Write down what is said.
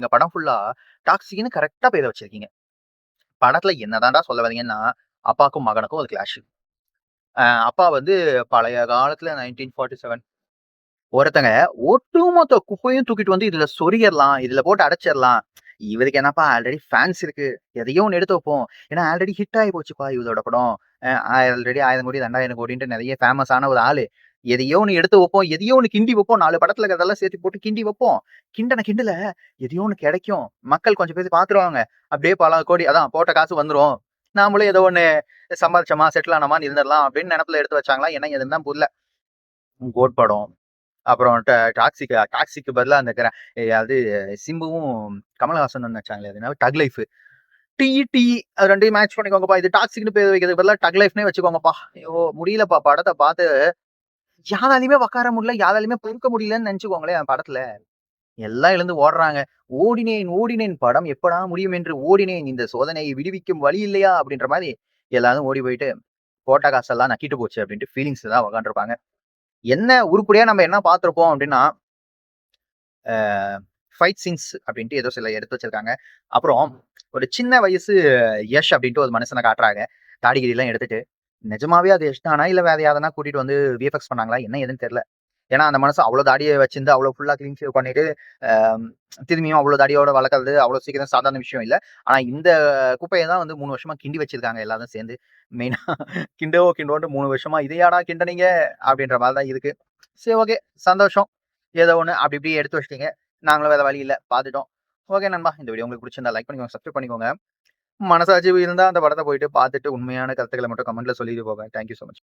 இந்த படம் ஃபுல்லா டாக்ஸிக்ன்னு கரெக்ட்டா பேர வச்சிருக்கீங்க. படத்துல என்னதான்டா சொல்ல வர்றீங்கன்னா, அப்பாக்கும் மகனுக்கும் ஒரு கிளாஷ். அப்பா வந்து பழைய காலத்துல 1947 ஒருத்தங்க ஒட்டுமொத்த குப்பையும் தூக்கிட்டு வந்து இதுல சொருகிரலாம். இதுல போட்டு அடைச்சிரலாம். இவருக்கு என்னப்பா ஆல்ரெடி ஃபேன்ஸ் இருக்கு. எதையோ ஒண்ணு எடுத்து வைப்போம். ஏன்னா ஆல்ரெடி ஹிட் ஆயி போச்சுப்பா இவரோட படம். ஆல்ரெடி 1000 கோடி, 2000 கோடின்ட்டு நெறைய ஃபேமஸான ஒரு ஆளு. எதையோ ஒண்ணு எடுத்து வைப்போம். எதையோ ஒண்ணு கிண்டி வைப்போம். 4 படத்துல இருக்கிறதெல்லாம் சேர்த்து போட்டு கிண்டி வைப்போம். கிண்டுன கிண்டுல எதையோ ஒண்ணு கிடைக்கும். மக்கள் கொஞ்சம் பேர் பார்த்துருவாங்க. அப்படியே பல கோடி அதான் போட்ட காசு வந்துரும். நாமளும் ஏதோ ஒண்ணு சம்பாதிச்சோமா, செட்டில் ஆனோமான்னு இருந்துரலாம் அப்படின்னு நெனப்புல எடுத்து வச்சாங்களா? என்ன ஏதுன்னு தான் புரியல. கோட் படம். அப்புறம் டாக்ஸிக்கு பதிலா அந்த அது சிம்புவும் கமலஹாசனும் நடிச்சாங்களே. அது என்ன டக் லைஃப். டீ அது 2யும் மேட்ச் பண்ணிக்கோங்கப்பா. இது டாக்ஸிக்ன்னு பேர் வைக்கிறதுக்கு பதிலா டக் லைஃப்னே வச்சுக்கோங்கப்பா. ஐயோ! முடியலப்பா படத்த பார்த்து யாராலயுமே உட்கார முடியல, யாராலயுமே பொறுக்க முடியலன்னு நெனச்சுக்கோங்களேன் படத்துல. எல்லாம் எழுந்து ஓடுறாங்க. ஓடினேன், ஓடினேன் படம் எப்படா முடியும் என்று ஓடினேன். இந்த சோதனையை விடுவிக்கும் வழி இல்லையா? அப்படின்ற மாரி எல்லாரும் ஓடி போயிட்டு, போட்ட காசெல்லாம் நக்கிட்டு போச்சு அப்படின்ட்டு ஃபீலிங்ஸ்ல தான் உட்காந்துருப்பாங்க. என்ன உருப்படியா நம்ம என்ன பார்த்திருப்போம் அப்படின்னா, அ ஃபைட் சீன்ஸ் அப்படின்ட்டு ஏதோ சில எடுத்து வச்சிருக்காங்க. அப்புறம் ஒரு சின்ன வயசு யஷ் அப்படின்ட்டு ஒரு மனுஷன காட்டுறாங்க. தாடி கீடிலாம் எடுத்துட்டு. நிஜமாவே அது யஷ் தானா? இல்ல வேற யாரனா கூட்டிட்டு வந்து விஎஃப்எக்ஸ் பண்ணாங்களா? என்ன ஏதுன்னு தெரியல. ஏன்னா அந்த மனுஷன் அவ்ளோ தாடிய வச்சிருந்து, அவ்ளோ ஃபுல்லா கிளீன் ஷேவ் பண்ணிட்டு, அ திரும்பியும் அவ்ளோ தாடியோட வளர்க்கறது அவ்ளோ சீக்கிரம் சாதாரண விஷயம் இல்ல. ஆனா இந்த குப்பைய தான் வந்து 3 வருஷமா கிண்டி வச்சிருக்காங்க எல்லாரும் சேர்ந்து. மெயினா கிண்டோன்ட்டு 3 வருஷமா இதையாடா கிண்டுனீங்க? அப்படின்ற மாரி தான் இருக்கு. சரி ஓகே. சந்தோஷம். ஏதோ ஒண்ணு அப்படி இப்படி எடுத்து வச்சுட்டீங்க. நாங்களும் வேற வழி இல்ல. பார்த்துட்டோம். ஓகே நண்பா. இந்த வீடியோ உங்களுக்கு பிடிச்சிருந்தா லைக் பண்ணிக்கோங்க, சப்ஸ்கிரைப் பண்ணிக்கோங்க. மனசாட்சி இருந்தா அந்த படத்த போயிட்டு பார்த்துட்டு உண்மையான கருத்துக்கள மட்டும் கமெண்ட்ல சொல்லிட்டு போங்க. Thank you so much.